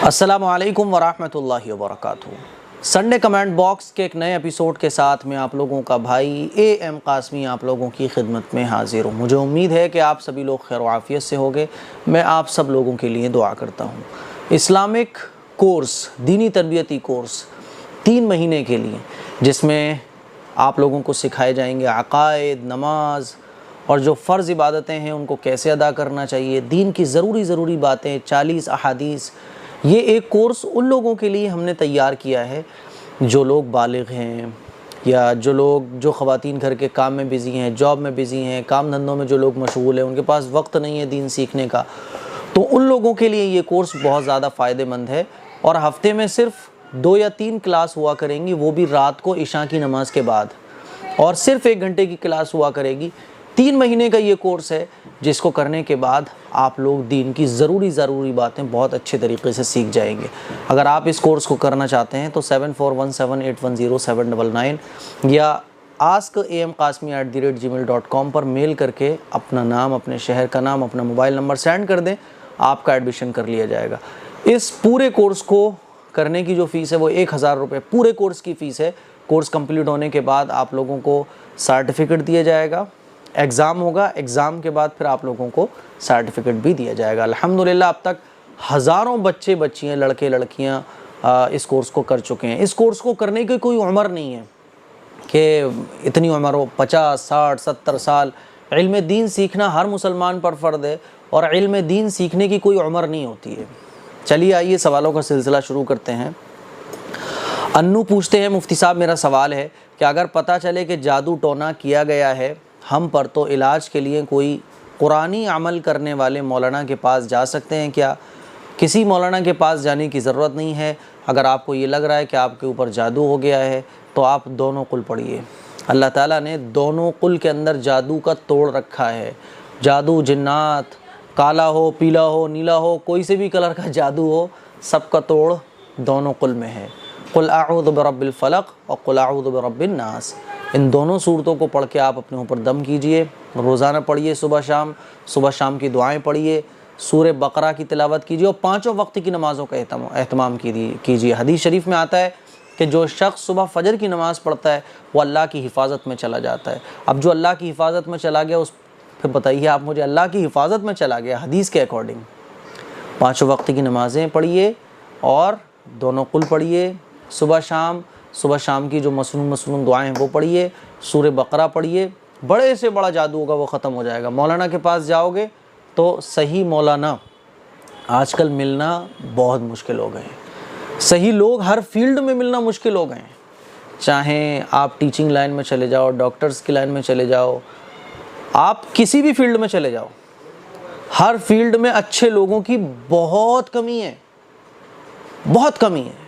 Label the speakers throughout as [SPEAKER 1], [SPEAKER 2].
[SPEAKER 1] السلام علیکم ورحمۃ اللہ وبرکاتہ۔ سنڈے کمنٹ باکس کے ایک نئے ایپیسوڈ کے ساتھ میں آپ لوگوں کا بھائی اے ایم قاسمی آپ لوگوں کی خدمت میں حاضر ہوں۔ مجھے امید ہے کہ آپ سبھی لوگ خیر و عافیت سے ہوگے۔ میں آپ سب لوگوں کے لیے دعا کرتا ہوں۔ اسلامک کورس، دینی تربیتی کورس 3 مہینے کے لیے، جس میں آپ لوگوں کو سکھائے جائیں گے عقائد، نماز اور جو فرض عبادتیں ہیں ان کو کیسے ادا کرنا چاہیے، دین کی ضروری باتیں، 40 احادیث۔ یہ ایک کورس ان لوگوں کے لیے ہم نے تیار کیا ہے جو لوگ بالغ ہیں، یا جو خواتین گھر کے کام میں بزی ہیں، جاب میں بزی ہیں، کام دھندوں میں جو لوگ مشغول ہیں، ان کے پاس وقت نہیں ہے دین سیکھنے کا، تو ان لوگوں کے لیے یہ کورس بہت زیادہ فائدہ مند ہے۔ اور ہفتے میں صرف 2 یا 3 کلاس ہوا کریں گی، وہ بھی رات کو عشاء کی نماز کے بعد، اور صرف 1 گھنٹے کی کلاس ہوا کرے گی۔ 3 مہینے کا یہ کورس ہے جس کو کرنے کے بعد آپ لوگ دین کی ضروری باتیں بہت اچھے طریقے سے سیکھ جائیں گے۔ اگر آپ اس کورس کو کرنا چاہتے ہیں تو 7417810799 یا askam.qasmi@gmail.com پر میل کر کے اپنا نام، اپنے شہر کا نام، اپنا موبائل نمبر سینڈ کر دیں، آپ کا ایڈمیشن کر لیا جائے گا۔ اس پورے کورس کو کرنے کی جو فیس ہے وہ 1000 روپے پورے کورس کی فیس ہے۔ کورس کمپلیٹ ہونے کے بعد آپ لوگوں کو سرٹیفکیٹ دیا جائے گا، ایگزام ہوگا، ایگزام کے بعد پھر آپ لوگوں کو سرٹیفکیٹ بھی دیا جائے گا۔ الحمدللہ اب تک ہزاروں بچے بچیاں، لڑکے لڑکیاں اس کورس کو کر چکے ہیں۔ اس کورس کو کرنے کی کوئی عمر نہیں ہے کہ اتنی عمر ہو، 50 60 70 سال۔ علم دین سیکھنا ہر مسلمان پر فرض ہے، اور علم دین سیکھنے کی کوئی عمر نہیں ہوتی ہے۔ چلیے آئیے سوالوں کا سلسلہ شروع کرتے ہیں۔ انو پوچھتے ہیں، مفتی صاحب میرا سوال ہے کہ اگر پتہ چلے کہ جادو ٹونا کیا گیا ہے ہم پر، تو علاج کے لیے کوئی قرآنی عمل کرنے والے مولانا کے پاس جا سکتے ہیں کیا؟ کسی مولانا کے پاس جانے کی ضرورت نہیں ہے۔ اگر آپ کو یہ لگ رہا ہے کہ آپ کے اوپر جادو ہو گیا ہے تو آپ دونوں قل پڑھیے۔ اللہ تعالیٰ نے دونوں قل کے اندر جادو کا توڑ رکھا ہے۔ جادو، جنات، کالا ہو، پیلا ہو، نیلا ہو، کوئی سے بھی کلر کا جادو ہو، سب کا توڑ دونوں قل میں ہے۔ قل اعوذ برب الفلق اور قل اعوذ برب الناس، ان دونوں صورتوں کو پڑھ کے آپ اپنے اوپر دم کیجئے، روزانہ پڑھیے، صبح شام کی دعائیں پڑھیے، سورہ بقرہ کی تلاوت کیجئے، اور 5 وقت کی نمازوں کا اہتمام کیجئے۔ حدیث شریف میں آتا ہے کہ جو شخص صبح فجر کی نماز پڑھتا ہے وہ اللہ کی حفاظت میں چلا جاتا ہے۔ اب جو اللہ کی حفاظت میں چلا گیا، اس پھر بتائیے آپ مجھے، اللہ کی حفاظت میں چلا گیا حدیث کے اکارڈنگ 5 وقت کی نمازیں پڑھیے اور دونوں قل پڑھیے، صبح شام کی جو مسنون دعائیں ہیں وہ پڑھیے، سورہ بقرہ پڑھیے، بڑے سے بڑا جادو ہوگا وہ ختم ہو جائے گا۔ مولانا کے پاس جاؤ گے تو صحیح مولانا آج کل ملنا بہت مشکل ہو گئے ہیں۔ صحیح لوگ ہر فیلڈ میں ملنا مشکل ہو گئے ہیں، چاہیں آپ ٹیچنگ لائن میں چلے جاؤ، ڈاکٹرز کی لائن میں چلے جاؤ، آپ کسی بھی فیلڈ میں چلے جاؤ، ہر فیلڈ میں اچھے لوگوں کی بہت کمی ہے، بہت کمی ہے۔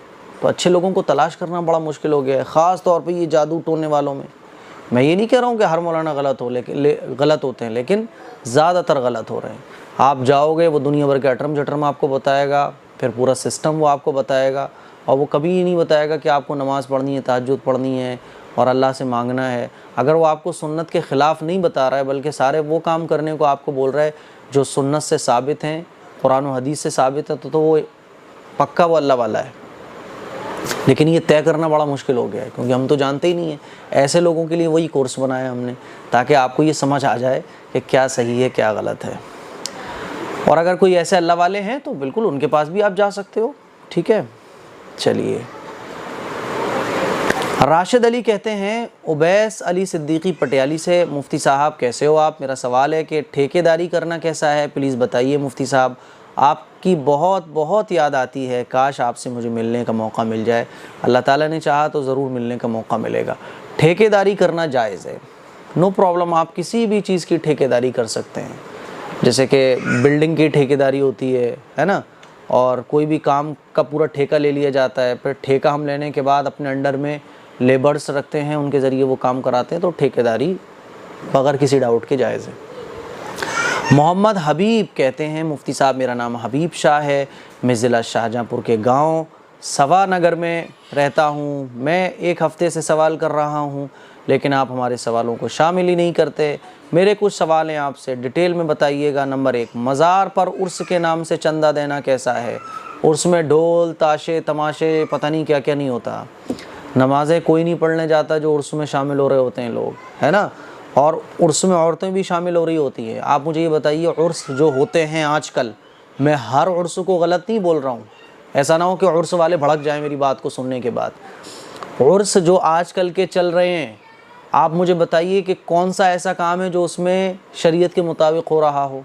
[SPEAKER 1] تو اچھے لوگوں کو تلاش کرنا بڑا مشکل ہو گیا ہے، خاص طور پہ یہ جادو ٹونے والوں میں۔ میں یہ نہیں کہہ رہا ہوں کہ ہر مولانا غلط ہوتے ہیں، لیکن زیادہ تر غلط ہو رہے ہیں۔ آپ جاؤ گے، وہ دنیا بھر کے اٹرم جٹرم آپ کو بتائے گا، پھر پورا سسٹم وہ آپ کو بتائے گا، اور وہ کبھی یہ نہیں بتائے گا کہ آپ کو نماز پڑھنی ہے، تہجد پڑھنی ہے اور اللہ سے مانگنا ہے۔ اگر وہ آپ کو سنت کے خلاف نہیں بتا رہا ہے، بلکہ سارے وہ کام کرنے کو آپ کو بول رہا ہے جو سنت سے ثابت ہیں، قرآن و حدیث سے ثابت ہے، تو وہ پکا وہ اللہ والا ہے۔ لیکن یہ طے کرنا بڑا مشکل ہو گیا ہے، کیونکہ ہم تو جانتے ہی نہیں ہیں۔ ایسے لوگوں کے لیے وہی کورس بنایا ہم نے، تاکہ آپ کو یہ سمجھ آ جائے کہ کیا صحیح ہے کیا غلط ہے۔ اور اگر کوئی ایسے اللہ والے ہیں تو بالکل ان کے پاس بھی آپ جا سکتے ہو، ٹھیک ہے۔ چلیے، راشد علی کہتے ہیں، عبیس علی صدیقی پٹیالی سے، مفتی صاحب کیسے ہو آپ؟ میرا سوال ہے کہ ٹھیکیداری کرنا کیسا ہے، پلیز بتائیے مفتی صاحب۔ آپ کی بہت یاد آتی ہے، کاش آپ سے مجھے ملنے کا موقع مل جائے۔ اللہ تعالیٰ نے چاہا تو ضرور ملنے کا موقع ملے گا۔ ٹھیکیداری کرنا جائز ہے، نو پرابلم، آپ کسی بھی چیز کی ٹھیکیداری کر سکتے ہیں۔ جیسے کہ بلڈنگ کی ٹھیکیداری ہوتی ہے نا، اور کوئی بھی کام کا پورا ٹھیکہ لے لیا جاتا ہے، پھر ٹھیکہ ہم لینے کے بعد اپنے انڈر میں لیبرز رکھتے ہیں، ان کے ذریعے وہ کام کراتے ہیں، تو ٹھیکیداری بغیر کسی ڈاؤٹ کے جائز ہے۔ محمد حبیب کہتے ہیں، مفتی صاحب میرا نام حبیب شاہ ہے، میں ضلع شاہجہاں پور کے گاؤں سوا نگر میں رہتا ہوں۔ میں 1 ہفتے سے سوال کر رہا ہوں، لیکن آپ ہمارے سوالوں کو شامل ہی نہیں کرتے۔ میرے کچھ سوال ہیں آپ سے، ڈیٹیل میں بتائیے گا۔ نمبر 1، مزار پر عرس کے نام سے چندہ دینا کیسا ہے؟ عرس میں ڈھول تاشے تماشے پتہ نہیں کیا کیا نہیں ہوتا، نمازیں کوئی نہیں پڑھنے جاتا جو عرس میں شامل ہو رہے ہوتے ہیں لوگ، ہے نا، اور عرس میں عورتیں بھی شامل ہو رہی ہوتی ہیں۔ آپ مجھے یہ بتائیے عرس جو ہوتے ہیں آج کل، میں ہر عرس کو غلط نہیں بول رہا ہوں، ایسا نہ ہو کہ عرس والے بھڑک جائیں میری بات کو سننے کے بعد۔ عرس جو آج کل کے چل رہے ہیں، آپ مجھے بتائیے کہ کون سا ایسا کام ہے جو اس میں شریعت کے مطابق ہو رہا ہو؟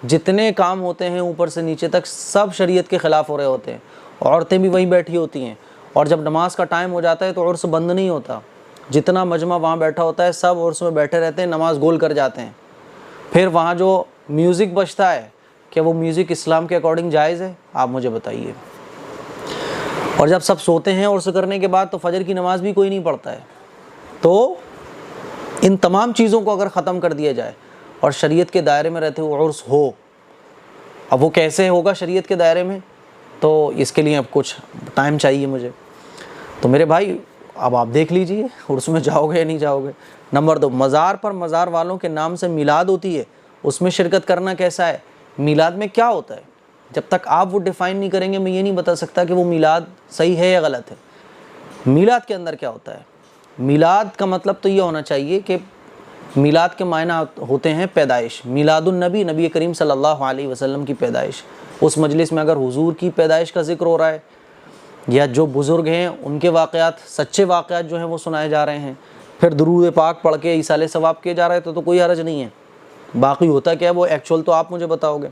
[SPEAKER 1] جتنے کام ہوتے ہیں اوپر سے نیچے تک سب شریعت کے خلاف ہو رہے ہوتے ہیں، عورتیں بھی وہیں بیٹھی ہوتی ہیں، اور جب نماز کا ٹائم ہو جاتا ہے تو عرس بند نہیں ہوتا، جتنا مجمع وہاں بیٹھا ہوتا ہے سب عرس میں بیٹھے رہتے ہیں، نماز گول کر جاتے ہیں۔ پھر وہاں جو میوزک بجتا ہے، کیا وہ میوزک اسلام کے اکارڈنگ جائز ہے؟ آپ مجھے بتائیے۔ اور جب سب سوتے ہیں عرس کرنے کے بعد تو فجر کی نماز بھی کوئی نہیں پڑھتا ہے۔ تو ان تمام چیزوں کو اگر ختم کر دیا جائے اور شریعت کے دائرے میں رہتے ہوئے عرس ہو، اب وہ کیسے ہوگا شریعت کے دائرے میں؟ تو اس کے لیے اب کچھ ٹائم چاہیے مجھے۔ تو میرے بھائی اب آپ دیکھ لیجئے عرس میں جاؤ گے یا نہیں جاؤ گے۔ نمبر 2، مزار پر مزار والوں کے نام سے میلاد ہوتی ہے، اس میں شرکت کرنا کیسا ہے؟ میلاد میں کیا ہوتا ہے؟ جب تک آپ وہ ڈیفائن نہیں کریں گے میں یہ نہیں بتا سکتا کہ وہ میلاد صحیح ہے یا غلط ہے۔ میلاد کے اندر کیا ہوتا ہے؟ میلاد کا مطلب تو یہ ہونا چاہیے کہ میلاد کے معنی ہوتے ہیں پیدائش، میلاد النبی، نبی کریم صلی اللہ علیہ وسلم کی پیدائش۔ اس مجلس میں اگر حضور کی پیدائش کا ذکر ہو رہا ہے یا جو بزرگ ہیں ان کے واقعات، سچے واقعات جو ہیں وہ سنائے جا رہے ہیں، پھر درود پاک پڑھ کے ایصال ثواب کیے جا رہے تو کوئی حرج نہیں ہے۔ باقی ہوتا کیا ہے وہ ایکچوئل تو آپ مجھے بتاؤ گے۔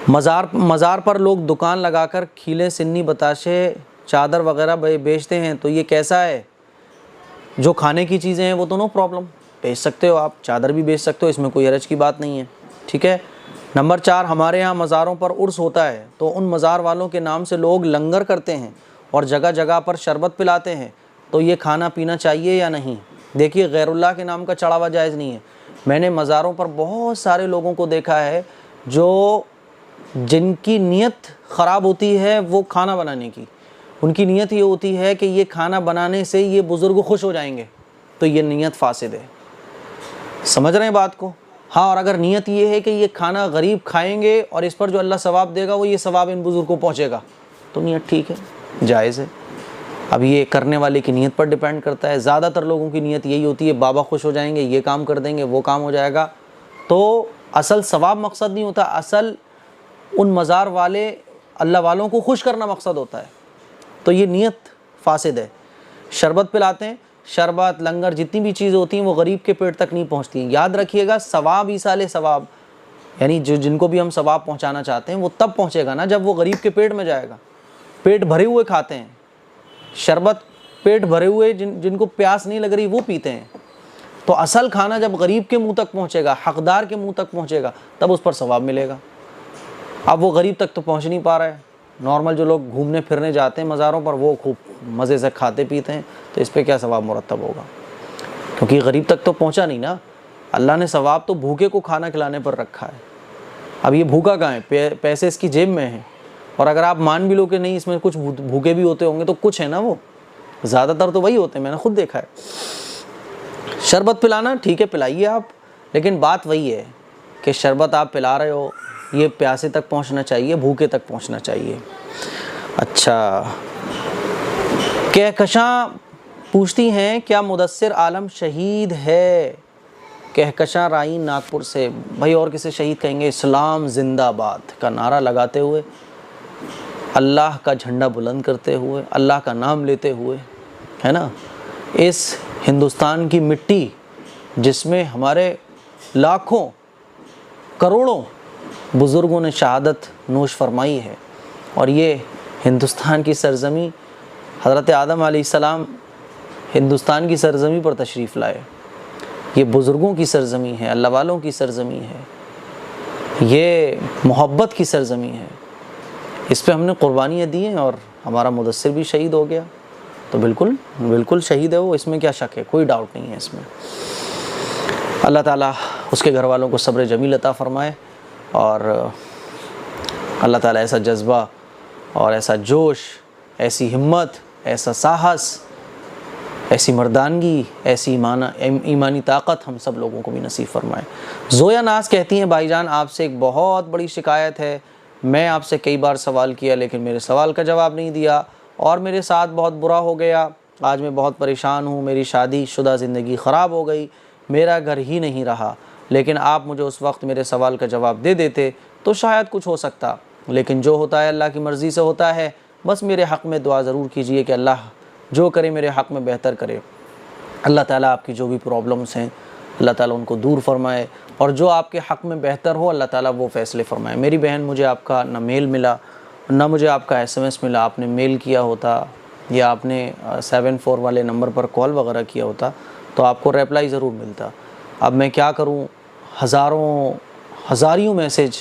[SPEAKER 1] مزار پر لوگ دکان لگا کر کھیلیں سنی بتاشے چادر وغیرہ بیچتے ہیں، تو یہ کیسا ہے؟ جو کھانے کی چیزیں ہیں وہ تو نو پرابلم، بیچ سکتے ہو آپ، چادر بھی بیچ سکتے ہو، اس میں کوئی حرج کی بات نہیں ہے، ٹھیک ہے۔ نمبر 4، ہمارے ہاں مزاروں پر عرس ہوتا ہے تو ان مزار والوں کے نام سے لوگ لنگر کرتے ہیں اور جگہ جگہ پر شربت پلاتے ہیں، تو یہ کھانا پینا چاہیے یا نہیں؟ دیکھیے غیر اللہ کے نام کا چڑھاوا جائز نہیں ہے۔ میں نے مزاروں پر بہت سارے لوگوں کو دیکھا ہے جن کی نیت خراب ہوتی ہے وہ کھانا بنانے کی، ان کی نیت یہ ہوتی ہے کہ یہ کھانا بنانے سے یہ بزرگ خوش ہو جائیں گے، تو یہ نیت فاسد ہے۔ سمجھ رہے ہیں بات کو؟ ہاں، اور اگر نیت یہ ہے کہ یہ کھانا غریب کھائیں گے اور اس پر جو اللہ ثواب دے گا وہ یہ ثواب ان بزرگ کو پہنچے گا، تو نیت ٹھیک ہے، جائز ہے۔ اب یہ کرنے والے کی نیت پر ڈیپینڈ کرتا ہے۔ زیادہ تر لوگوں کی نیت یہی ہوتی ہے بابا خوش ہو جائیں گے، یہ کام کر دیں گے، وہ کام ہو جائے گا، تو اصل ثواب مقصد نہیں ہوتا، اصل ان مزار والے اللہ والوں کو خوش کرنا مقصد ہوتا ہے، تو یہ نیت فاسد ہے۔ شربت پلاتے ہیں، شربت لنگر جتنی بھی چیزیں ہوتی ہیں وہ غریب کے پیٹ تک نہیں پہنچتی ہیں۔ یاد رکھیے گا ثواب ایصال ثواب، یعنی جن کو بھی ہم ثواب پہنچانا چاہتے ہیں وہ تب پہنچے گا نا جب وہ غریب کے پیٹ میں جائے گا۔ پیٹ بھرے ہوئے کھاتے ہیں شربت، پیٹ بھرے ہوئے جن کو پیاس نہیں لگ رہی وہ پیتے ہیں، تو اصل کھانا جب غریب کے منہ تک پہنچے گا، حقدار کے منہ تک پہنچے گا، تب اس پر ثواب ملے گا۔ اب وہ غریب تک تو پہنچ نہیں پا رہا ہے، نارمل جو لوگ گھومنے پھرنے جاتے ہیں مزاروں پر وہ خوب مزے سے کھاتے پیتے ہیں، تو اس پہ کیا ثواب مرتب ہوگا؟ کیونکہ غریب تک تو پہنچا نہیں نا۔ اللہ نے ثواب تو بھوکے کو کھانا کھلانے پر رکھا ہے۔ اب یہ بھوکا کہاں ہے؟ پیسے اس کی جیب میں ہیں، اور اگر آپ مان بھی لو کہ نہیں اس میں کچھ بھوکے بھی ہوتے ہوں گے تو کچھ ہے نا، وہ زیادہ تر تو وہی ہوتے ہیں، میں نے خود دیکھا ہے۔ شربت پلانا ٹھیک ہے، پلائیے آپ، لیکن بات وہی ہے کہ شربت آپ پلا رہے ہو یہ پیاسے تک پہنچنا چاہیے، بھوکے تک پہنچنا چاہیے۔ اچھا، کہکشاں پوچھتی ہیں کیا مدثر عالم شہید ہے؟ کہکشاں رائن ناگپور سے۔ بھائی اور کسے شہید کہیں گے؟ اسلام زندہ باد کا نعرہ لگاتے ہوئے، اللہ کا جھنڈا بلند کرتے ہوئے، اللہ کا نام لیتے ہوئے، ہے نا، اس ہندوستان کی مٹی جس میں ہمارے لاکھوں کروڑوں بزرگوں نے شہادت نوش فرمائی ہے، اور یہ ہندوستان کی سرزمین، حضرت آدم علیہ السلام ہندوستان کی سرزمین پر تشریف لائے، یہ بزرگوں کی سرزمین ہے، اللہ والوں کی سرزمین ہے، یہ محبت کی سرزمین ہے، اس پہ ہم نے قربانیاں دی ہیں، اور ہمارا مدثر بھی شہید ہو گیا، تو بالکل شہید ہے وہ، اس میں کیا شک ہے؟ کوئی ڈاؤٹ نہیں ہے اس میں۔ اللہ تعالیٰ اس کے گھر والوں کو صبر جمیل عطا فرمائے، اور اللہ تعالیٰ ایسا جذبہ اور ایسا جوش، ایسی ہمت، ایسا ساہس، ایسی مردانگی، ایسی ایمانی طاقت ہم سب لوگوں کو بھی نصیب فرمائے۔ زویا ناز کہتی ہیں بھائی جان آپ سے ایک بہت بڑی شکایت ہے، میں آپ سے کئی بار سوال کیا لیکن میرے سوال کا جواب نہیں دیا، اور میرے ساتھ بہت برا ہو گیا، آج میں بہت پریشان ہوں، میری شادی شدہ زندگی خراب ہو گئی، میرا گھر ہی نہیں رہا، لیکن آپ مجھے اس وقت میرے سوال کا جواب دے دیتے تو شاید کچھ ہو سکتا، لیکن جو ہوتا ہے اللہ کی مرضی سے ہوتا ہے۔ بس میرے حق میں دعا ضرور کیجئے کہ اللہ جو کرے میرے حق میں بہتر کرے۔ اللہ تعالیٰ آپ کی جو بھی پرابلمس ہیں اللہ تعالیٰ ان کو دور فرمائے، اور جو آپ کے حق میں بہتر ہو اللہ تعالیٰ وہ فیصلے فرمائے۔ میری بہن، مجھے آپ کا نہ میل ملا نہ مجھے آپ کا SMS ملا، آپ نے میل کیا ہوتا یا آپ نے 74 والے نمبر پر کال وغیرہ کیا ہوتا تو آپ کو ریپلائی ضرور ملتا۔ اب میں کیا کروں، ہزاریوں میسج،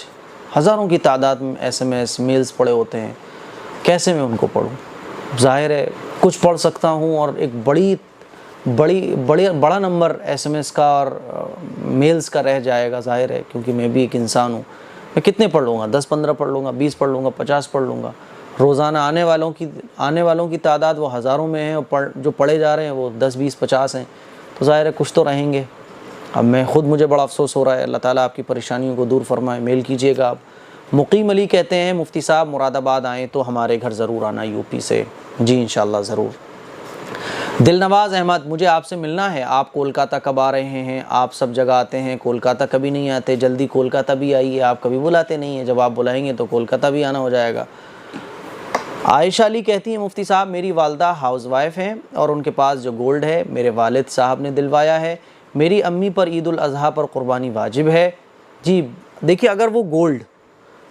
[SPEAKER 1] ہزاروں کی تعداد میں SMS میلز پڑے ہوتے ہیں، کیسے میں ان کو پڑھوں؟ ظاہر ہے کچھ پڑھ سکتا ہوں، اور ایک بڑا نمبر SMS کا اور میلز کا رہ جائے گا، ظاہر ہے، کیونکہ میں بھی ایک انسان ہوں۔ میں کتنے پڑھ لوں گا؟ 10 15 پڑھ لوں گا، 20 پڑھ لوں گا، 50 پڑھ لوں گا۔ روزانہ آنے والوں کی تعداد وہ ہزاروں میں ہے، اور جو پڑھے جا رہے ہیں وہ 10 20 50 ہیں، تو ظاہر ہے کچھ تو رہیں گے۔ اب مجھے بڑا افسوس ہو رہا ہے، اللہ تعالیٰ آپ کی پریشانیوں کو دور فرمائے۔ میل کیجئے گا آپ۔ مقیم علی کہتے ہیں مفتی صاحب مراد آباد آئیں تو ہمارے گھر ضرور آنا، UP سے۔ جی انشاءاللہ ضرور۔ دل نواز احمد، مجھے آپ سے ملنا ہے، آپ کولکاتہ کب آ رہے ہیں؟ آپ سب جگہ آتے ہیں، کولکاتہ کبھی نہیں آتے، جلدی کولکاتہ بھی آئیے، آپ کبھی بلاتے نہیں ہیں، جب آپ بلائیں گے تو کولکاتہ بھی آنا ہو جائے گا۔ عائشہ علی کہتی ہیں مفتی صاحب میری والدہ ہاؤس وائف ہیں اور ان کے پاس جو گولڈ ہے میرے والد صاحب نے دلوایا ہے، میری امی پر عید الاضحیٰ پر قربانی واجب ہے؟ جی دیکھیے، اگر وہ گولڈ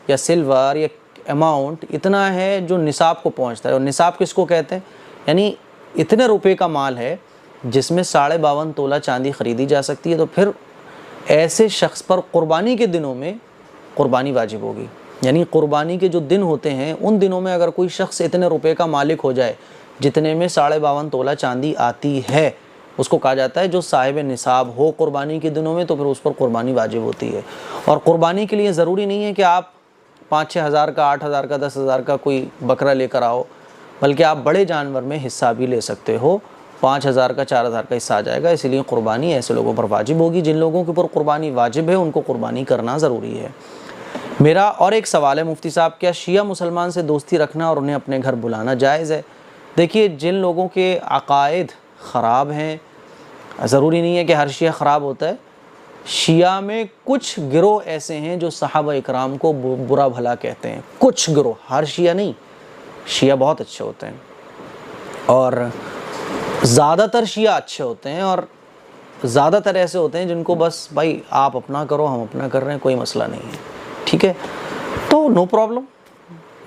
[SPEAKER 1] یا سلور یا اماؤنٹ اتنا ہے جو نصاب کو پہنچتا ہے، اور نصاب کس کو کہتے ہیں؟ یعنی اتنے روپے کا مال ہے جس میں 52.5 تولہ چاندی خریدی جا سکتی ہے، تو پھر ایسے شخص پر قربانی کے دنوں میں قربانی واجب ہوگی۔ یعنی قربانی کے جو دن ہوتے ہیں ان دنوں میں اگر کوئی شخص اتنے روپے کا مالک ہو جائے جتنے میں 52.5 تولہ چاندی آتی ہے، اس کو کہا جاتا ہے جو صاحب نصاب ہو قربانی کے دنوں میں، تو پھر اس پر قربانی واجب ہوتی ہے۔ اور قربانی کے لیے ضروری نہیں ہے کہ آپ 5-6 ہزار کا، 8 ہزار کا، 10 ہزار کا کوئی بکرا لے کر آؤ، بلکہ آپ بڑے جانور میں حصہ بھی لے سکتے ہو۔ 5 ہزار کا، 4 ہزار کا حصہ آ جائے گا۔ اسی لیے قربانی ایسے لوگوں پر واجب ہوگی، جن لوگوں کے اوپر قربانی واجب ہے ان کو قربانی کرنا ضروری ہے۔ میرا اور ایک سوال ہے مفتی صاحب، کیا شیعہ مسلمان سے دوستی رکھنا اور انہیں اپنے گھر بلانا جائز ہے؟ دیکھیے، جن لوگوں کے عقائد خراب ہیں، ضروری نہیں ہے کہ ہر شیعہ خراب ہوتا ہے، شیعہ میں کچھ گروہ ایسے ہیں جو صحابہ اکرام کو برا بھلا کہتے ہیں، کچھ گروہ، ہر شیعہ نہیں۔ شیعہ بہت اچھے ہوتے ہیں اور زیادہ تر شیعہ اچھے ہوتے ہیں، اور زیادہ تر ایسے ہوتے ہیں جن کو بس بھائی آپ اپنا کرو ہم اپنا کر رہے ہیں، کوئی مسئلہ نہیں ہے، ٹھیک ہے، تو نو پرابلم۔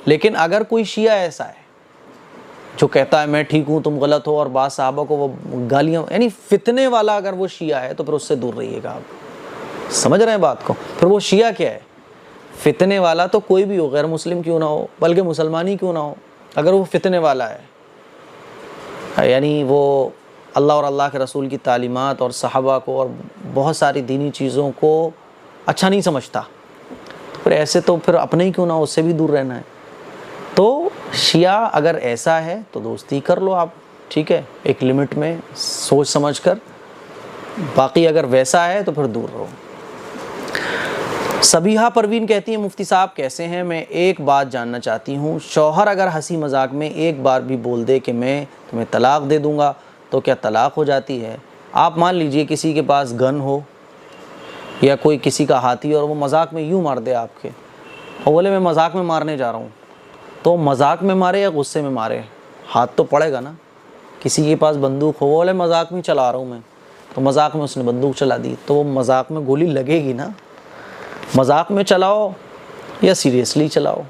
[SPEAKER 1] لیکن اگر کوئی شیعہ ایسا ہے جو کہتا ہے میں ٹھیک ہوں تم غلط ہو، اور بعض صحابہ کو وہ گالیاں، یعنی فتنے والا اگر وہ شیعہ ہے تو پھر اس سے دور رہیے گا۔ آپ سمجھ رہے ہیں بات کو؟ پھر وہ شیعہ کیا ہے؟ فتنے والا تو کوئی بھی ہو، غیر مسلم کیوں نہ ہو، بلکہ مسلمان ہی کیوں نہ ہو، اگر وہ فتنے والا ہے، یعنی وہ اللہ اور اللہ کے رسول کی تعلیمات اور صحابہ کو اور بہت ساری دینی چیزوں کو اچھا نہیں سمجھتا، تو پھر ایسے تو پھر اپنے ہی کیوں نہ ہو، اس سے بھی دور رہنا ہے۔ تو شیعہ اگر ایسا ہے تو دوستی کر لو آپ، ٹھیک ہے، ایک لمٹ میں سوچ سمجھ کر، باقی اگر ویسا ہے تو پھر دور رہو۔ سبیحہ پروین کہتی ہیں مفتی صاحب کیسے ہیں؟ میں ایک بات جاننا چاہتی ہوں، شوہر اگر ہنسی مذاق میں ایک بار بھی بول دے کہ میں تمہیں طلاق دے دوں گا تو کیا طلاق ہو جاتی ہے؟ آپ مان لیجئے کسی کے پاس گن ہو یا کوئی کسی کا ہاتھی اور وہ مذاق میں یوں مار دے آپ کے، اور بولے میں مذاق میں مارنے جا رہا ہوں، تو مذاق میں مارے یا غصے میں مارے؟ ہاتھ تو پڑے گا نا۔ کسی کے پاس بندوق ہو، بولے مذاق میں چلا رہا ہوں میں، تو مذاق میں اس نے بندوق چلا دی تو وہ مذاق میں گولی لگے گی نا۔ مذاق میں چلاؤ یا سیریسلی چلاؤ،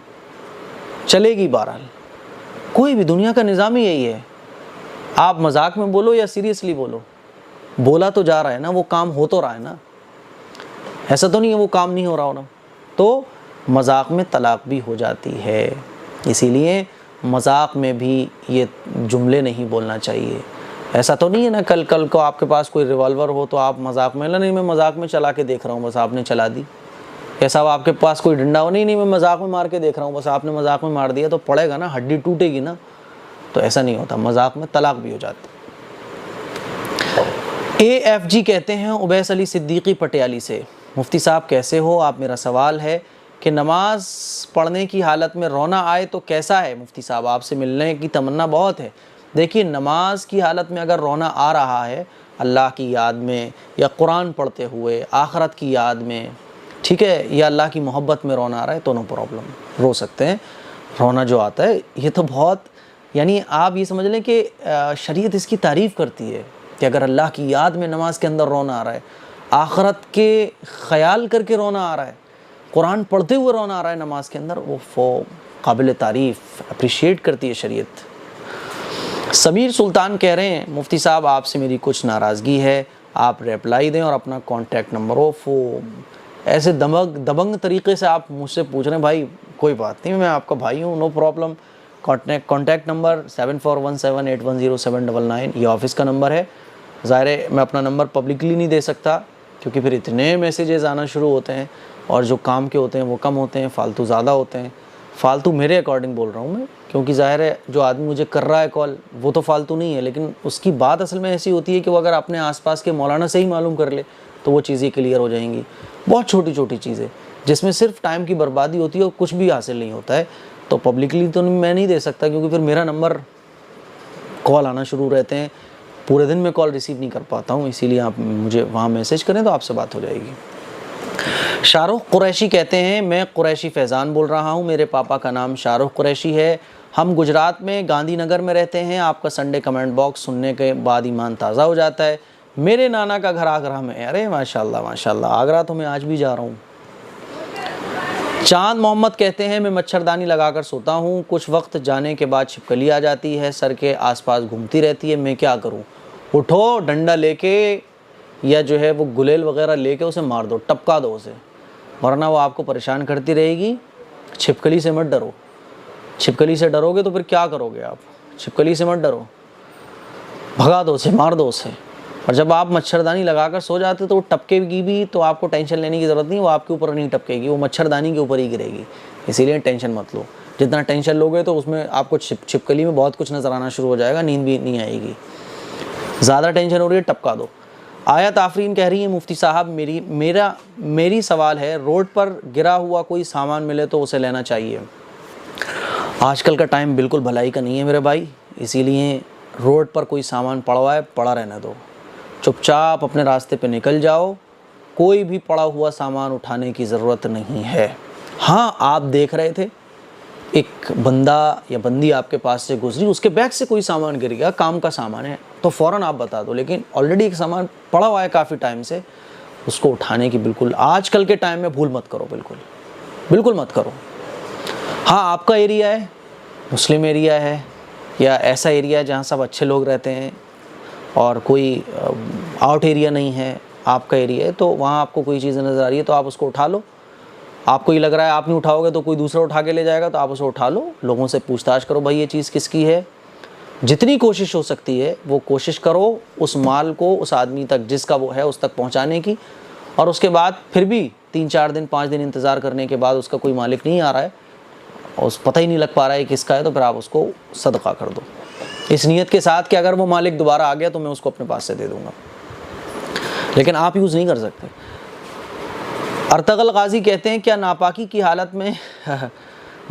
[SPEAKER 1] چلے گی بہرحال۔ کوئی بھی دنیا کا نظام ہی یہی ہے، آپ مذاق میں بولو یا سیریسلی بولو، بولا تو جا رہا ہے نا، وہ کام ہو تو رہا ہے نا، ایسا تو نہیں ہے وہ کام نہیں ہو رہا ہونا۔ تو مذاق میں طلاق بھی ہو جاتی ہے، اسی لیے مذاق میں بھی یہ جملے نہیں بولنا چاہیے۔ ایسا تو نہیں ہے نا کل کو آپ کے پاس کوئی ریوالور ہو تو آپ مذاق میں، نہیں میں مذاق میں چلا کے دیکھ رہا ہوں، بس آپ نے چلا دی۔ ایسا آپ کے پاس کوئی ڈنڈا ہو، نہیں میں مذاق میں مار کے دیکھ رہا ہوں، بس آپ نے مذاق میں مار دیا، تو پڑے گا نا، ہڈی ٹوٹے گی نا۔ تو ایسا نہیں ہوتا، مذاق میں طلاق بھی ہو جاتی۔ AFG کہتے ہیں عبیس علی صدیقی پٹیالی سے، مفتی صاحب کیسے ہو؟ آپ، میرا سوال ہے کہ نماز پڑھنے کی حالت میں رونا آئے تو کیسا ہے؟ مفتی صاحب آپ سے ملنے کی تمنا بہت ہے۔ دیکھیے نماز کی حالت میں اگر رونا آ رہا ہے اللہ کی یاد میں یا قرآن پڑھتے ہوئے آخرت کی یاد میں، ٹھیک ہے، یا اللہ کی محبت میں رونا آ رہا ہے تو نو پرابلم، رو سکتے ہیں۔ رونا جو آتا ہے یہ تو بہت، یعنی آپ یہ سمجھ لیں کہ شریعت اس کی تعریف کرتی ہے کہ اگر اللہ کی یاد میں نماز کے اندر رونا آ رہا ہے، آخرت کے خیال کر کے رونا آ رہا ہے، قرآن پڑھتے ہوئے رونا آ رہا ہے نماز کے اندر، وہ قابل تعریف، اپریشیٹ کرتی ہے شریعت۔ سمیر سلطان کہہ رہے ہیں مفتی صاحب آپ سے میری کچھ ناراضگی ہے، آپ ریپلائی دیں اور اپنا کانٹیکٹ نمبر ایسے دبنگ طریقے سے آپ مجھ سے پوچھ رہے ہیں۔ بھائی کوئی بات نہیں، میں آپ کا بھائی ہوں، نو پرابلم۔ کانٹیکٹ نمبر 7417810799، یہ آفس کا نمبر ہے۔ ظاہر ہے میں اپنا نمبر پبلکلی نہیں دے سکتا کیونکہ پھر اتنے میسیجز آنا شروع ہوتے ہیں اور جو کام کے ہوتے ہیں وہ کم ہوتے ہیں، فالتو زیادہ ہوتے ہیں۔ فالتو میرے اکارڈنگ بول رہا ہوں میں، کیونکہ ظاہر ہے جو آدمی مجھے کر رہا ہے کال وہ تو فالتو نہیں ہے، لیکن اس کی بات اصل میں ایسی ہوتی ہے کہ وہ اگر اپنے آس پاس کے مولانا سے ہی معلوم کر لے تو وہ چیزیں کلیئر ہو جائیں گی۔ بہت چھوٹی چھوٹی چیزیں جس میں صرف ٹائم کی بربادی ہوتی ہے اور کچھ بھی حاصل نہیں ہوتا ہے، تو پبلکلی تو میں نہیں دے سکتا کیونکہ پھر میرا نمبر کال آنا شروع رہتے ہیں، پورے دن میں کال ریسیو نہیں کر پاتا ہوں، اسی لیے آپ مجھے وہاں میسیج کریں تو آپ سے بات ہو جائے گی۔ شاہ رخ قریشی کہتے ہیں میں قریشی فیضان بول رہا ہوں، میرے پاپا کا نام شاہ رخ قریشی ہے، ہم گجرات میں گاندھی نگر میں رہتے ہیں، آپ کا سنڈے کمنٹ باکس سننے کے بعد ایمان تازہ ہو جاتا ہے۔ میرے نانا کا گھر آگرہ میں ہے۔ ارے ماشاءاللہ ماشاءاللہ، آگرہ تو میں آج بھی جا رہا ہوں۔ چاند محمد کہتے ہیں میں مچھردانی لگا کر سوتا ہوں، کچھ وقت جانے کے بعد چھپکلی آ جاتی ہے، سر کے آس پاس گھومتی رہتی ہے، میں کیا کروں؟ اٹھو، ڈنڈا لے کے یا جو ہے وہ گلیل وغیرہ لے کے اسے مار دو، ٹپکا دو اسے، ورنہ وہ آپ کو پریشان کرتی رہے گی۔ چھپکلی سے مت ڈرو، چھپکلی سے ڈرو گے تو پھر کیا کرو گے آپ؟ چھپکلی سے مت ڈرو، بھگا دو اسے، مار دو اسے۔ اور جب آپ مچھردانی لگا کر سو جاتے تو وہ ٹپکے گی بھی تو آپ کو ٹینشن لینے کی ضرورت نہیں، وہ آپ کے اوپر نہیں ٹپکے گی، وہ مچھردانی کے اوپر ہی گرے گی، اسی لیے ٹینشن مت لو۔ جتنا ٹینشن لوگے تو اس میں آپ کو چھپکلی میں بہت کچھ نظر آنا شروع ہو جائے گا، نیند بھی نہیں آئے گی۔ زیادہ ٹینشن ہو رہی ہے ٹپکا دو۔ آیت آفرین کہہ رہی ہے مفتی صاحب میری سوال ہے، روڈ پر گرا ہوا کوئی سامان ملے تو اسے لینا چاہیے؟ آج کل کا ٹائم بالکل بھلائی کا نہیں ہے میرے بھائی، اسی لیے روڈ پر کوئی سامان پڑا ہوا ہے پڑا رہنے دو، چپ چاپ اپنے راستے پہ نکل جاؤ، کوئی بھی پڑا ہوا سامان اٹھانے کی ضرورت نہیں ہے۔ ہاں آپ دیکھ رہے تھے ایک بندہ یا بندی آپ کے پاس سے گزری، اس کے بیگ سے کوئی سامان گر گیا، کام کا سامان ہے تو فوراً آپ بتا دو، لیکن آلریڈی ایک سامان پڑا ہوا ہے کافی ٹائم سے، اس کو اٹھانے کی بالکل آج کل کے ٹائم میں بھول مت کرو، بالکل مت کرو۔ ہاں آپ کا ایریا ہے، مسلم ایریا ہے یا ایسا ایریا ہے جہاں سب اچھے لوگ رہتے ہیں اور کوئی آؤٹ ایریا نہیں ہے، آپ کا ایریا ہے، تو وہاں آپ کو کوئی چیز نظر آ رہی ہے تو آپ اس کو اٹھا لو۔ آپ کو یہ لگ رہا ہے آپ نہیں اٹھاؤ گے تو کوئی دوسرا اٹھا کے لے جائے گا تو آپ اسے اٹھا لو، لوگوں سے پوچھ تاچھ کرو بھائی یہ چیز کس کی ہے، جتنی کوشش ہو سکتی ہے وہ کوشش کرو اس مال کو اس آدمی تک جس کا وہ ہے اس تک پہنچانے کی، اور اس کے بعد پھر بھی 3-4 دن 5 دن انتظار کرنے کے بعد اس کا کوئی مالک نہیں آ رہا ہے اور اس پتہ ہی نہیں لگ پا رہا ہے کس کا ہے، تو پھر آپ اس کو صدقہ کر دو، اس نیت کے ساتھ کہ اگر وہ مالک دوبارہ آ گیا تو میں اس کو اپنے پاس سے دے دوں گا، لیکن آپ یوز نہیں کر سکتے۔ ارطغرل غازی کہتے ہیں کیا ناپاکی کی حالت میں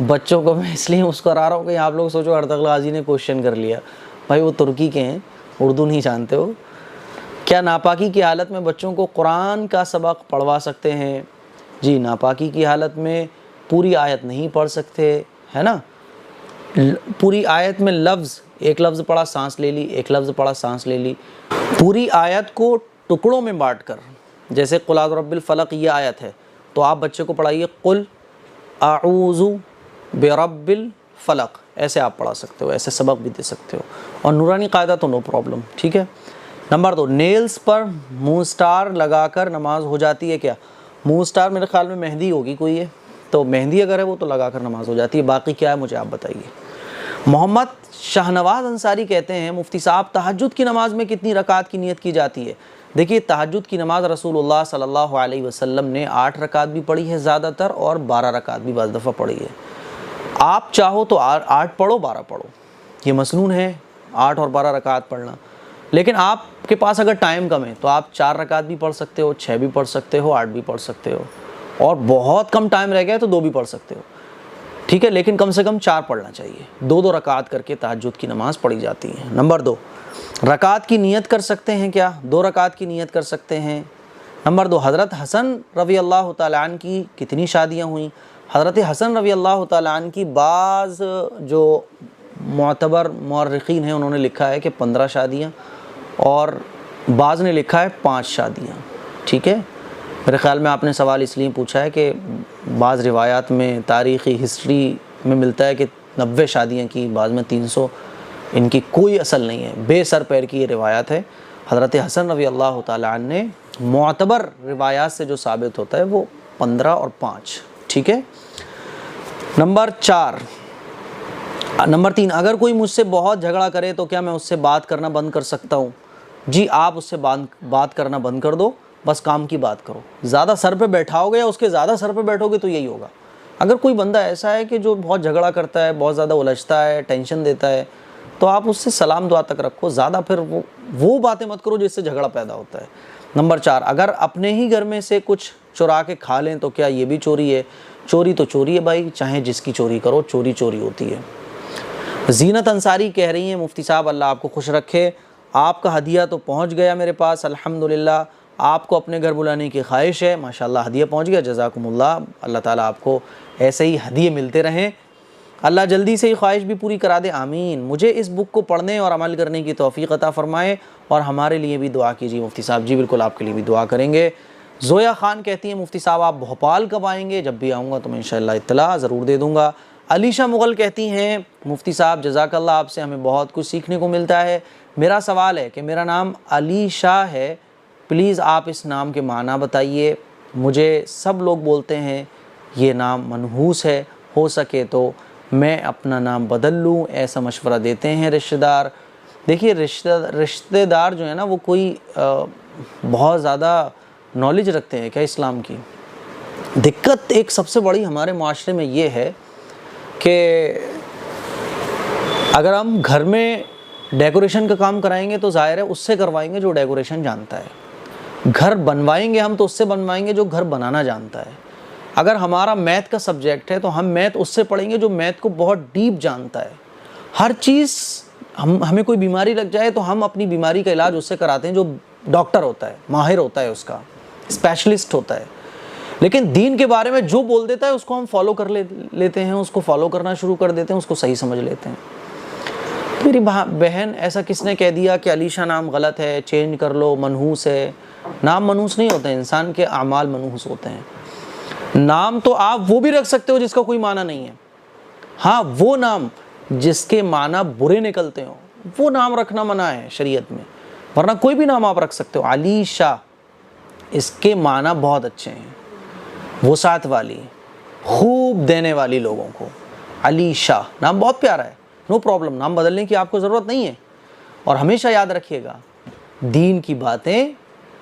[SPEAKER 1] بچوں کو، میں اس لیے مسکرا رہا ہوں کہ آپ لوگ سوچو ارطغرل غازی نے کوشچن کر لیا، بھائی وہ ترکی کے ہیں، اردو نہیں جانتے ہو، کیا ناپاکی کی حالت میں بچوں کو قرآن کا سبق پڑھوا سکتے ہیں؟ جی ناپاکی کی حالت میں پوری آیت نہیں پڑھ سکتے، ہے نا، پوری آیت میں لفظ، ایک لفظ پڑھا سانس لے لی، ایک لفظ پڑھا سانس لے لی، پوری آیت کو ٹکڑوں میں بانٹ کر، جیسے قل اعوذ برب الفلق یہ آیت ہے تو آپ بچے کو پڑھائیے قل اعوذ برب الفلق، ایسے آپ پڑھا سکتے ہو، ایسے سبق بھی دے سکتے ہو، اور نورانی قاعدہ تو نو پرابلم، ٹھیک ہے۔ نمبر 2، نیلز پر مون اسٹار لگا کر نماز ہو جاتی ہے کیا؟ مون اسٹار میرے خیال میں مہندی ہوگی کوئی ہے، تو مہندی اگر ہے وہ تو لگا کر نماز ہو جاتی ہے، باقی کیا ہے مجھے آپ بتائیے۔ محمد شاہنواز انصاری کہتے ہیں مفتی صاحب تہجد کی نماز میں کتنی رکعت کی نیت کی جاتی ہے؟ دیکھیے تہجد کی نماز رسول اللہ صلی اللہ علیہ وسلم نے 8 رکعت بھی پڑھی ہے زیادہ تر، اور 12 رکعت بھی بعض دفعہ پڑھی ہے۔ آپ چاہو تو 8 پڑھو 12 پڑھو، یہ مسنون ہے 8 اور 12 رکعت پڑھنا، لیکن آپ کے پاس اگر ٹائم کم ہے تو آپ 4 رکعت بھی پڑھ سکتے ہو، 6 بھی پڑھ سکتے ہو، 8 بھی پڑھ سکتے ہو، اور بہت کم ٹائم رہ گیا تو 2 بھی پڑھ سکتے ہو، ٹھیک ہے، لیکن کم سے کم 4 پڑھنا چاہیے. 2 رکعت کر کے تہجد کی نماز پڑھی جاتی ہے. نمبر 2، رکعت کی نیت کر سکتے ہیں کیا؟ 2 رکعت کی نیت کر سکتے ہیں. نمبر 2، حضرت حسن رضی اللہ تعالیٰ عنہ کی کتنی شادیاں ہوئیں؟ حضرت حسن رضی اللہ تعالیٰ عنہ کی بعض جو معتبر مورخین ہیں انہوں نے لکھا ہے کہ 15 شادیاں، اور بعض نے لکھا ہے 5 شادیاں. ٹھیک ہے، میرے خیال میں آپ نے سوال اس لیے پوچھا ہے کہ بعض روایات میں تاریخی ہسٹری میں ملتا ہے کہ 90 شادیاں کی، بعض میں 300. ان کی کوئی اصل نہیں ہے، بے سر پیر کی یہ روایات ہے. حضرت حسن رضی اللہ تعالیٰ عنہ نے معتبر روایات سے جو ثابت ہوتا ہے وہ 15 اور 5. ٹھیک ہے. نمبر 3، اگر کوئی مجھ سے بہت جھگڑا کرے تو کیا میں اس سے بات کرنا بند کر سکتا ہوں؟ جی، آپ اس سے بات کرنا بند کر دو، بس کام کی بات کرو. زیادہ سر پہ بیٹھاؤ گے یا اس کے زیادہ سر پہ بیٹھو گے تو یہی ہوگا. اگر کوئی بندہ ایسا ہے کہ جو بہت جھگڑا کرتا ہے، بہت زیادہ الجھتا ہے، ٹینشن دیتا ہے، تو آپ اس سے سلام دعا تک رکھو، زیادہ پھر وہ باتیں مت کرو جس سے جھگڑا پیدا ہوتا ہے. نمبر 4، اگر اپنے ہی گھر میں سے کچھ چرا کے کھا لیں تو کیا یہ بھی چوری ہے؟ چوری تو چوری ہے بھائی، چاہے جس کی چوری کرو، چوری چوری ہوتی ہے. زینت انصاری کہہ رہی ہیں مفتی صاحب اللہ آپ کو خوش رکھے، آپ کا ہدیہ تو پہنچ گیا میرے پاس الحمدللہ. آپ کو اپنے گھر بلانے کی خواہش ہے، ماشاءاللہ ہدیہ پہنچ گیا، جزاکم اللہ. اللہ تعالیٰ آپ کو ایسے ہی ہدیے ملتے رہیں، اللہ جلدی سے ہی خواہش بھی پوری کرا دے، آمین. مجھے اس بک کو پڑھنے اور عمل کرنے کی توفیق عطا فرمائے اور ہمارے لیے بھی دعا کیجیے مفتی صاحب. جی بالکل، آپ کے لیے بھی دعا کریں گے. زویا خان کہتی ہیں مفتی صاحب آپ بھوپال کب آئیں گے؟ جب بھی آؤں گا تو میں انشاءاللہ اطلاع ضرور دے دوں گا. علیشہ مغل کہتی ہیں مفتی صاحب جزاک اللہ، آپ سے ہمیں بہت کچھ سیکھنے کو ملتا ہے. میرا سوال ہے کہ میرا نام علیشہ ہے، پلیز آپ اس نام کے معنی بتائیے. مجھے سب لوگ بولتے ہیں یہ نام منحوس ہے، ہو سکے تو میں اپنا نام بدل لوں، ایسا مشورہ دیتے ہیں رشتہ دار. دیکھیے رشتہ دار جو ہے نا وہ کوئی بہت زیادہ نالج رکھتے ہیں کیا اسلام کی؟ دقت ایک سب سے بڑی ہمارے معاشرے میں یہ ہے کہ اگر ہم گھر میں ڈیکوریشن کا کام کرائیں گے تو ظاہر ہے اس سے کروائیں گے جو ڈیکوریشن جانتا ہے. گھر بنوائیں گے ہم تو اس سے بنوائیں گے جو گھر بنانا جانتا ہے. اگر ہمارا میتھ کا سبجیکٹ ہے تو ہم میتھ اس سے پڑھیں گے جو میتھ کو بہت ڈیپ جانتا ہے. ہر چیز ہمیں کوئی بیماری لگ جائے تو ہم اپنی بیماری کا علاج اس سے کراتے ہیں جو ڈاکٹر ہوتا ہے، ماہر ہوتا ہے، اس کا اسپیشلسٹ ہوتا ہے. لیکن دین کے بارے میں جو بول دیتا ہے اس کو ہم فالو کر لیتے ہیں، اس کو فالو کرنا شروع کر دیتے ہیں، اس کو صحیح سمجھ لیتے ہیں. میری بہن ایسا کس نے کہہ دیا کہ علیشہ نام غلط ہے، چینج کر لو، منحوس ہے؟ نام منحوس نہیں ہوتے ہیں، انسان کے اعمال منحوس ہوتے ہیں. نام تو آپ وہ بھی رکھ سکتے ہو جس کا کوئی معنی نہیں ہے، ہاں وہ نام جس کے معنی برے نکلتے ہو وہ نام رکھنا منع ہے شریعت میں، ورنہ کوئی بھی نام آپ رکھ سکتے ہو. علیشہ اس کے معنی بہت اچھے ہیں، وسعت والی، خوب دینے والی لوگوں کو. علیشہ نام بہت پیارا ہے، نو پرابلم، نام بدلنے کی آپ کو ضرورت نہیں ہے. اور ہمیشہ یاد رکھیے گا دین کی باتیں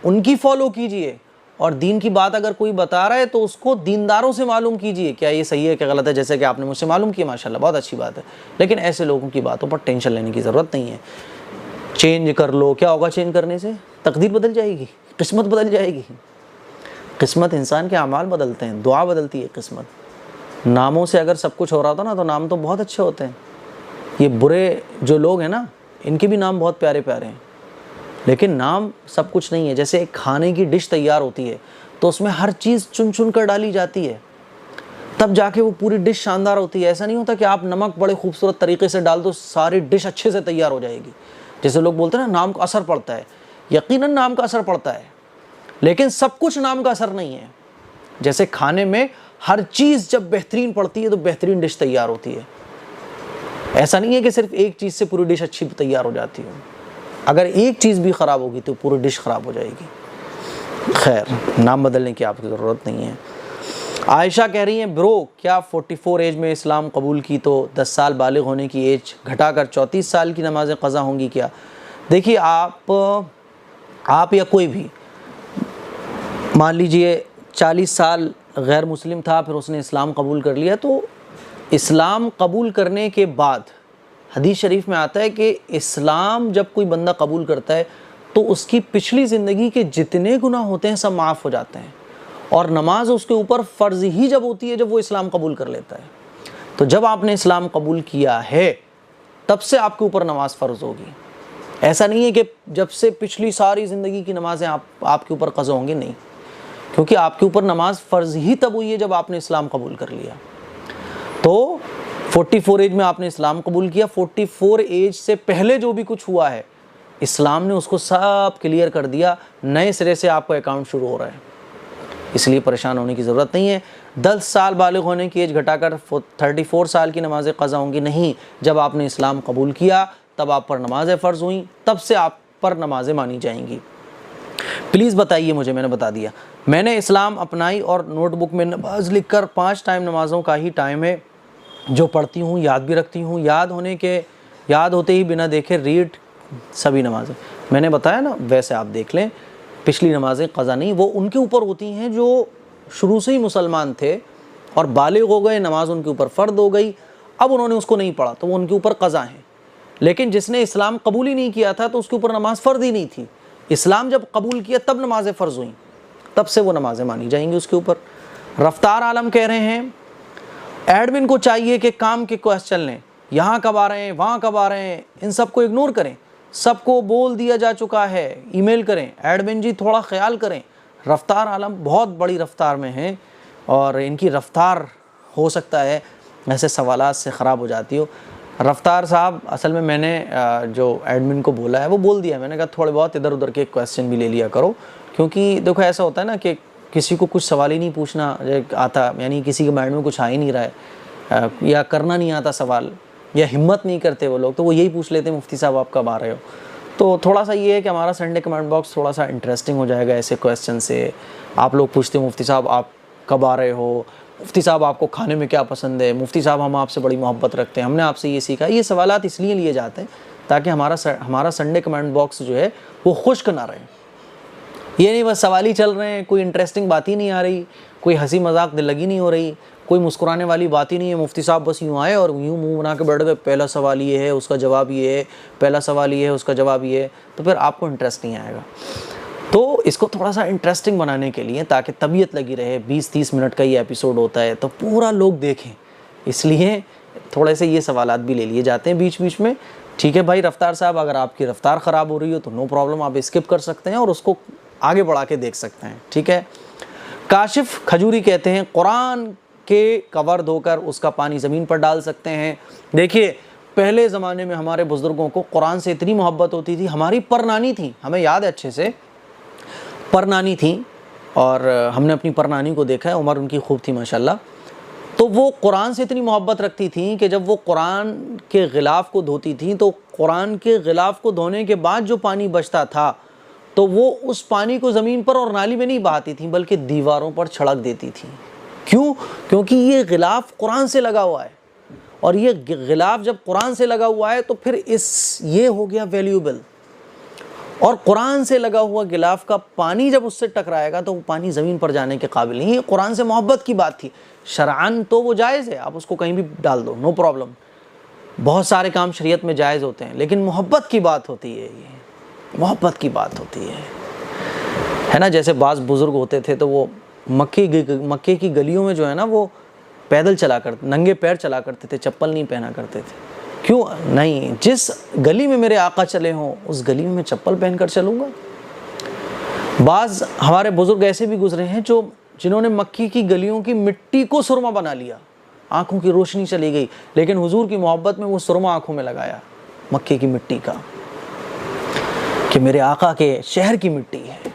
[SPEAKER 1] ان کی فالو کیجئے، اور دین کی بات اگر کوئی بتا رہا ہے تو اس کو دینداروں سے معلوم کیجئے کیا یہ صحیح ہے کہ غلط ہے. جیسے کہ آپ نے مجھ سے معلوم کیا، ماشاءاللہ بہت اچھی بات ہے، لیکن ایسے لوگوں کی باتوں پر ٹینشن لینے کی ضرورت نہیں ہے. چینج کر لو، کیا ہوگا چینج کرنے سے؟ تقدیر بدل جائے گی، قسمت بدل جائے گی. قسمت انسان کے اعمال بدلتے ہیں، دعا بدلتی ہے قسمت. ناموں سے اگر سب کچھ ہو رہا تھا نا تو نام تو بہت اچھے ہوتے ہیں. یہ برے جو لوگ ہیں نا ان کے بھی نام بہت پیارے پیارے ہیں، لیکن نام سب کچھ نہیں ہے. جیسے ایک کھانے کی ڈش تیار ہوتی ہے تو اس میں ہر چیز چن چن کر ڈالی جاتی ہے، تب جا کے وہ پوری ڈش شاندار ہوتی ہے. ایسا نہیں ہوتا کہ آپ نمک بڑے خوبصورت طریقے سے ڈال دو ساری ڈش اچھے سے تیار ہو جائے گی. جیسے لوگ بولتے ہیں نا نام کا اثر پڑتا ہے، یقیناً نام کا اثر پڑتا ہے، لیکن سب کچھ نام کا اثر نہیں ہے. جیسے کھانے میں ہر چیز جب بہترین پڑتی ہے تو بہترین ڈش تیار ہوتی ہے. ایسا نہیں ہے کہ صرف ایک چیز سے پوری ڈش اچھی تیار ہو جاتی ہو، اگر ایک چیز بھی خراب ہوگی تو پوری ڈش خراب ہو جائے گی. خیر، نام بدلنے کی آپ کی ضرورت نہیں ہے. عائشہ کہہ رہی ہیں برو کیا 44 ایج میں اسلام قبول کی تو 10 سال بالغ ہونے کی ایج گھٹا کر 34 سال کی نمازیں قضا ہوں گی کیا؟ دیکھیے آپ یا کوئی بھی مان لیجئے 40 سال غیر مسلم تھا، پھر اس نے اسلام قبول کر لیا، تو اسلام قبول کرنے کے بعد حدیث شریف میں آتا ہے کہ اسلام جب کوئی بندہ قبول کرتا ہے تو اس کی پچھلی زندگی کے جتنے گناہ ہوتے ہیں سب معاف ہو جاتے ہیں، اور نماز اس کے اوپر فرض ہی جب ہوتی ہے جب وہ اسلام قبول کر لیتا ہے. تو جب آپ نے اسلام قبول کیا ہے تب سے آپ کے اوپر نماز فرض ہوگی. ایسا نہیں ہے کہ جب سے پچھلی ساری زندگی کی نمازیں آپ کے اوپر قضا ہوں گی، نہیں، کیونکہ آپ کے اوپر نماز فرض ہی تب ہوئی ہے جب آپ نے اسلام قبول کر لیا. تو 44 ایج میں آپ نے اسلام قبول کیا، 44 ایج سے پہلے جو بھی کچھ ہوا ہے اسلام نے اس کو سب کلیئر کر دیا، نئے سرے سے آپ کا اکاؤنٹ شروع ہو رہا ہے. اس لیے پریشان ہونے کی ضرورت نہیں ہے. 10 سال بالغ ہونے کی ایج گھٹا کر 34 سال کی نمازیں قضا ہوں گی، نہیں. جب آپ نے اسلام قبول کیا تب آپ پر نمازیں فرض ہوئیں، تب سے آپ پر نمازیں مانی جائیں گی. پلیز بتائیے مجھے، میں نے بتا دیا. میں نے اسلام اپنائی اور نوٹ بک میں نماز لکھ کر 5 ٹائم نمازوں کا ہی ٹائم ہے جو پڑھتی ہوں، یاد بھی رکھتی ہوں، یاد ہوتے ہی بنا دیکھے ریڈ سبھی نمازیں. میں نے بتایا نا، ویسے آپ دیکھ لیں، پچھلی نمازیں قضا نہیں، وہ ان کے اوپر ہوتی ہیں جو شروع سے ہی مسلمان تھے اور بالغ ہو گئے، نماز ان کے اوپر فرض ہو گئی، اب انہوں نے اس کو نہیں پڑھا تو وہ ان کے اوپر قضا ہیں. لیکن جس نے اسلام قبول ہی نہیں کیا تھا تو اس کے اوپر نماز فرض ہی نہیں تھی. اسلام جب قبول کیا تب نمازیں فرض ہوئیں، تب سے وہ نمازیں مانی جائیں گی اس کے اوپر. رفتار عالم کہہ رہے ہیں ایڈمن کو چاہیے کہ کام کے کوسچن لیں، یہاں کب آ رہے ہیں، وہاں کب آ رہے ہیں، ان سب کو اگنور کریں. سب کو بول دیا جا چکا ہے، ای میل کریں، ایڈمن جی تھوڑا خیال کریں. رفتار عالم بہت بڑی رفتار میں ہیں اور ان کی رفتار ہو سکتا ہے ایسے سوالات سے خراب ہو جاتی ہو. رفتار صاحب، اصل میں نے جو ایڈمن کو بولا ہے وہ بول دیا. میں نے کہا تھوڑے بہت ادھر ادھر کے کویسچن بھی لے لیا کرو، کیونکہ دیکھو ایسا ہوتا ہے نا کہ کسی کو کچھ سوال ہی نہیں پوچھنا آتا، یعنی کسی کے مائنڈ میں کچھ آ ہی نہیں رہا ہے یا کرنا نہیں آتا سوال، یا ہمت نہیں کرتے وہ لوگ، تو وہ یہی پوچھ لیتے ہیں مفتی صاحب آپ کب آ رہے ہو. تو تھوڑا سا یہ ہے کہ ہمارا سنڈے کمنٹ باکس تھوڑا سا انٹرسٹنگ ہو جائے گا ایسے کویسچن سے. آپ لوگ پوچھتے ہیں مفتی صاحب آپ کب آ رہے ہو، مفتی صاحب آپ کو کھانے میں کیا پسند ہے، مفتی صاحب ہم آپ سے بڑی محبت رکھتے ہیں، ہم نے آپ سے یہ سیکھا. یہ سوالات اس لیے لیے جاتے ہیں تاکہ ہمارا سنڈے کمنٹ باکس جو ہے وہ خشک نہ رہے. یہ نہیں بس سوال ہی چل رہے ہیں، کوئی انٹرسٹنگ بات ہی نہیں آ رہی، کوئی ہنسی مذاق دل لگی نہیں ہو رہی، کوئی مسکرانے والی بات ہی نہیں ہے. مفتی صاحب بس یوں آئے اور یوں منہ بنا کے بیٹھ گئے، پہلا سوال یہ ہے اس کا جواب یہ ہے، پہلا سوال یہ ہے اس کا جواب یہ ہے، تو پھر آپ کو انٹرسٹ نہیں آئے گا. تو اس کو تھوڑا سا انٹرسٹنگ بنانے کے لیے تاکہ طبیعت لگی رہے، 20-30 منٹ کا یہ ایپیسوڈ ہوتا ہے تو پورا لوگ دیکھیں، اس لیے تھوڑے سے یہ سوالات بھی لے لیے جاتے ہیں بیچ بیچ میں. ٹھیک ہے بھائی رفتار صاحب، اگر آپ کی رفتار خراب ہو رہی ہو تو نو پرابلم، آپ اسکپ کر سکتے ہیں اور اس کو آگے بڑھا کے دیکھ سکتے ہیں. ٹھیک ہے. کاشف کھجوری کہتے ہیں قرآن کے کور دھو کر اس کا پانی زمین پر ڈال سکتے ہیں. دیکھیے پہلے زمانے میں ہمارے بزرگوں کو قرآن سے اتنی محبت ہوتی تھی. ہماری پرنانی تھی، ہمیں یاد ہے اچھے سے، پرنانی تھی اور ہم نے اپنی پرنانی کو دیکھا ہے، عمر ان کی خوب تھی ماشاءاللہ. تو وہ قرآن سے اتنی محبت رکھتی تھیں کہ جب وہ قرآن کے غلاف کو دھوتی تھیں تو قرآن کے غلاف کو دھونے کے بعد جو پانی بچتا تھا تو وہ اس پانی کو زمین پر اور نالی میں نہیں بہاتی تھیں بلکہ دیواروں پر چھڑک دیتی تھیں. کیوں؟ کیونکہ یہ غلاف قرآن سے لگا ہوا ہے، اور یہ غلاف جب قرآن سے لگا ہوا ہے تو پھر یہ ہو گیا ویلیوبل. اور قرآن سے لگا ہوا غلاف کا پانی جب اس سے ٹکرائے گا تو وہ پانی زمین پر جانے کے قابل نہیں. یہ قرآن سے محبت کی بات تھی. شرعاً تو وہ جائز ہے، آپ اس کو کہیں بھی ڈال دو، نو پرابلم. بہت سارے کام شریعت میں جائز ہوتے ہیں، لیکن محبت کی بات ہوتی ہے، یہ محبت کی بات ہوتی ہے نا. جیسے بعض بزرگ ہوتے تھے تو وہ مکے کی گلیوں میں جو ہے نا وہ پیدل چلا کرتے، ننگے پیر چلا کرتے تھے، چپل نہیں پہنا کرتے تھے. کیوں نہیں؟ جس گلی میں میرے آقا چلے ہوں اس گلی میں چپل پہن کر چلوں گا. بعض ہمارے بزرگ ایسے بھی گزرے ہیں جنہوں نے مکی کی گلیوں کی مٹی کو سرما بنا لیا، آنکھوں کی روشنی چلی گئی، لیکن حضور کی محبت میں وہ سرما آنکھوں میں لگایا مکے کی مٹی کا کہ میرے آقا کے شہر کی مٹی ہے.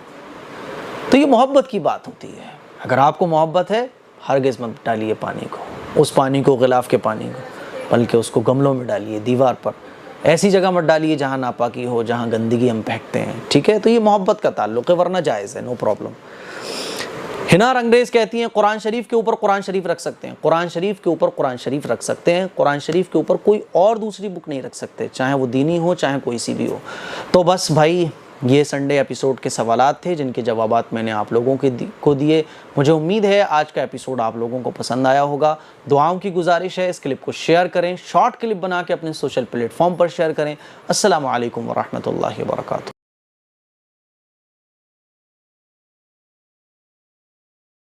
[SPEAKER 1] تو یہ محبت کی بات ہوتی ہے. اگر آپ کو محبت ہے ہرگز مت ڈالیے پانی کو، اس پانی کو، غلاف کے پانی کو، بلکہ اس کو گملوں میں ڈالیے، دیوار پر. ایسی جگہ مت ڈالیے جہاں ناپاکی ہو، جہاں گندگی ہم پھینکتے ہیں. ٹھیک ہے. تو یہ محبت کا تعلق ہے، ورنہ جائز ہے، نو پرابلم. ہنا انگریز کہتی ہیں قرآن شریف کے اوپر قرآن شریف رکھ سکتے ہیں، قرآن شریف کے اوپر قرآن شریف رکھ سکتے ہیں، قرآن شریف کے اوپر کوئی اور دوسری بک نہیں رکھ سکتے، چاہے وہ دینی ہو چاہے کوئی سی بھی ہو. تو بس بھائی یہ سنڈے ایپیسوڈ کے سوالات تھے جن کے جوابات میں نے آپ لوگوں کو دیے. مجھے امید ہے آج کا ایپیسوڈ آپ لوگوں کو پسند آیا ہوگا. دعاؤں کی گزارش ہے اس کلپ کو شیئر کریں، شارٹ کلپ بنا کے اپنے سوشل پلیٹ فارم پر شیئر کریں. السلام علیکم ورحمۃ اللہ وبرکاتہ.